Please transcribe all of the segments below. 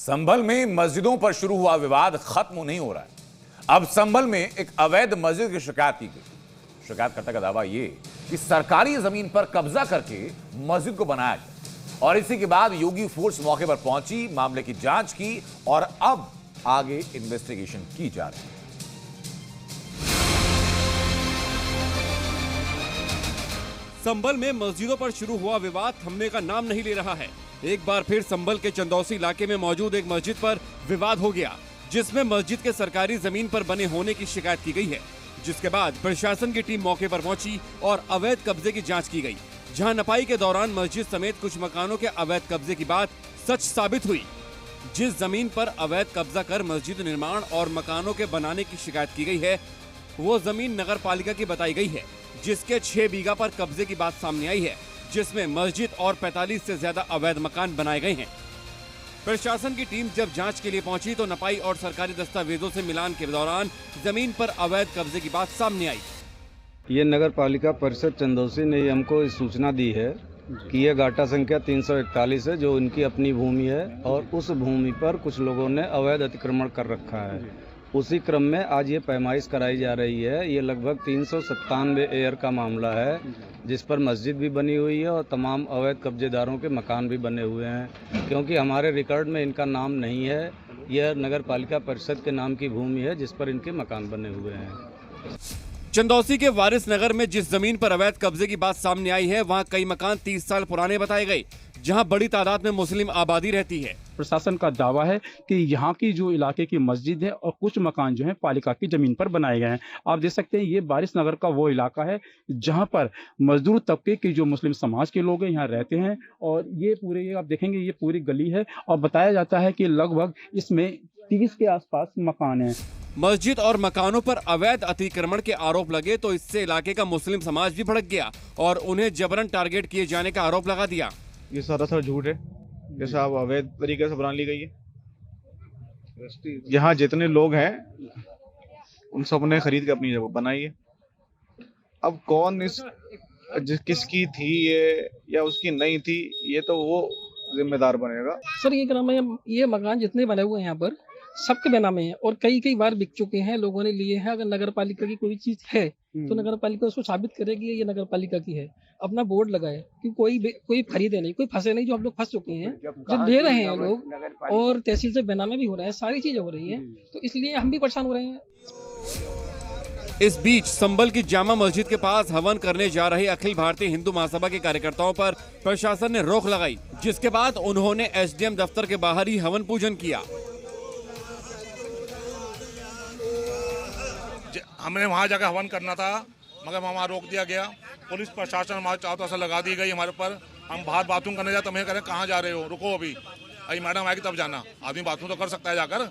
संभल में मस्जिदों पर शुरू हुआ विवाद खत्म नहीं हो रहा है। अब संभल में एक अवैध मस्जिद की शिकायत की गई। शिकायतकर्ता का दावा यह कि सरकारी जमीन पर कब्जा करके मस्जिद को बनाया गया और इसी के बाद योगी फोर्स मौके पर पहुंची, मामले की जांच की और अब आगे इन्वेस्टिगेशन की जा रही है। संभल में मस्जिदों पर शुरू हुआ विवाद थमने का नाम नहीं ले रहा है। एक बार फिर संभल के चंदौसी इलाके में मौजूद एक मस्जिद पर विवाद हो गया, जिसमें मस्जिद के सरकारी जमीन पर बने होने की शिकायत की गई है। जिसके बाद प्रशासन की टीम मौके पर पहुंची और अवैध कब्जे की जांच की गई, जहां नपाई के दौरान मस्जिद समेत कुछ मकानों के अवैध कब्जे की बात सच साबित हुई। जिस जमीन पर अवैध कब्जा कर मस्जिद निर्माण और मकानों के बनाने की शिकायत की गई है, वो जमीन नगर पालिका की बताई गई है, जिसके 6 बीघा पर कब्जे की बात सामने आई है, जिसमें मस्जिद और 45 से ज्यादा अवैध मकान बनाए गए हैं। प्रशासन की टीम जब जांच के लिए पहुंची तो नपाई और सरकारी दस्तावेजों से मिलान के दौरान जमीन पर अवैध कब्जे की बात सामने आई। ये नगर पालिका परिषद चंदौसी ने हमको इस सूचना दी है कि ये गाटा संख्या 341 है, जो उनकी अपनी भूमि है और उस भूमि पर कुछ लोगों ने अवैध अतिक्रमण कर रखा है। उसी क्रम में आज ये पैमाइश कराई जा रही है। ये लगभग 397 एकड़ का मामला है, जिस पर मस्जिद भी बनी हुई है और तमाम अवैध कब्जेदारों के मकान भी बने हुए हैं। क्योंकि हमारे रिकॉर्ड में इनका नाम नहीं है, यह नगर पालिका परिषद के नाम की भूमि है जिस पर इनके मकान बने हुए हैं। चंदौसी के वारिस नगर में जिस जमीन पर अवैध कब्जे की बात सामने आई है, वहां कई मकान 30 साल पुराने बताए गए, जहां बड़ी तादाद में मुस्लिम आबादी रहती है। प्रशासन का दावा है कि यहाँ की जो इलाके की मस्जिद है और कुछ मकान जो है पालिका की जमीन पर बनाए गए हैं। आप देख सकते हैं ये वारिस नगर का वो इलाका है जहाँ पर मजदूर तबके के जो मुस्लिम समाज के लोग हैं यहाँ रहते हैं और ये पूरे आप देखेंगे ये पूरी गली है और बताया जाता है कि लगभग इसमें 30 के आसपास मकान हैं। मस्जिद और मकानों पर अवैध अतिक्रमण के आरोप लगे तो इससे इलाके का मुस्लिम समाज भी भड़क गया और उन्हें जबरन टारगेट किए जाने का आरोप लगा दिया। ये सरासर झूठ है, जैसे आप अवैध तरीके से बना ली गई है। यहाँ जितने लोग हैं उन सब ने खरीद के अपनी जगह बनाई है। अब कौन किसकी थी ये या उसकी नहीं थी, ये तो वो जिम्मेदार बनेगा। सर ये क्या नाम है, ये मकान जितने बने हुए हैं यहाँ पर सबके बेनाम में है और कई बार बिक चुके हैं, लोगों ने लिए हैं। अगर नगर पालिका की कोई चीज है तो नगर पालिका उसको साबित करेगी ये नगर पालिका की है, अपना बोर्ड लगाए कि कोई खरीदे नहीं, कोई फंसे नहीं। जो हम लोग फंस चुके हैं, जो ले रहे हैं लोग और तहसील से बेनामे भी हो रहे हैं, सारी चीजें हो रही हैं, तो इसलिए हम भी परेशान हो रहे हैं। इस बीच संभल की जामा मस्जिद के पास हवन करने जा रहे अखिल भारतीय हिंदू महासभा के कार्यकर्ताओं पर प्रशासन ने रोक लगाई, जिसके बाद उन्होंने एसडीएम दफ्तर के बाहर ही हवन पूजन किया। हमने वहां जाकर हवन करना था, मगर वहां रोक दिया गया। पुलिस प्रशासन हमारे चारों तरफ से लगा दी गई हमारे ऊपर। हम बाहर बाथरूम करने जाते, हमें कह रहे कहाँ जा रहे हो, रुको अभी मैडम आएगी तब जाना। आदमी बाथरूम तो कर सकता है जाकर,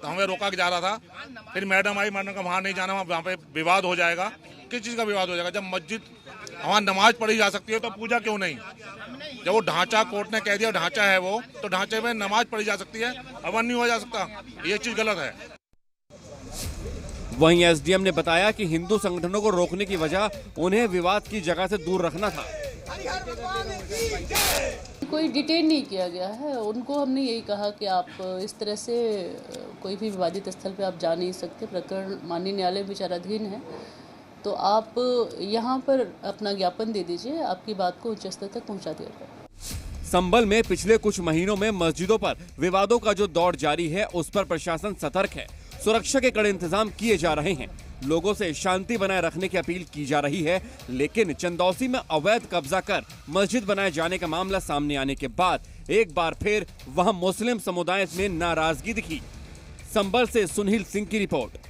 तो हमें रोका जा रहा था। फिर मैडम आई, मैडम का वहाँ नहीं जाना, वहाँ पे विवाद हो जाएगा। किस चीज़ का विवाद हो जाएगा? जब मस्जिद वहाँ नमाज पढ़ी जा सकती है तो पूजा क्यों नहीं? जब वो ढांचा कोर्ट ने कह दिया ढांचा है वो, तो ढांचे में नमाज पढ़ी जा सकती है, हवन नहीं हो जा सकता। ये चीज़ गलत है। वहीं एसडीएम ने बताया कि हिंदू संगठनों को रोकने की वजह उन्हें विवाद की जगह से दूर रखना था। कोई डिटेन नहीं किया गया है, उनको हमने यही कहा कि आप इस तरह से कोई भी विवादित स्थल पे आप जा नहीं सकते, प्रकरण माननीय न्यायालय विचाराधीन है, तो आप यहाँ पर अपना ज्ञापन दे दीजिए, आपकी बात को उच्च स्तर तक पहुँचा दिया जाए। संभल में पिछले कुछ महीनों में मस्जिदों पर विवादों का जो दौर जारी है, उस पर प्रशासन सतर्क है। सुरक्षा के कड़े इंतजाम किए जा रहे हैं, लोगों से शांति बनाए रखने की अपील की जा रही है। लेकिन चंदौसी में अवैध कब्जा कर मस्जिद बनाए जाने का मामला सामने आने के बाद एक बार फिर वहां मुस्लिम समुदाय में नाराजगी दिखी। संभल से सुनील सिंह की रिपोर्ट।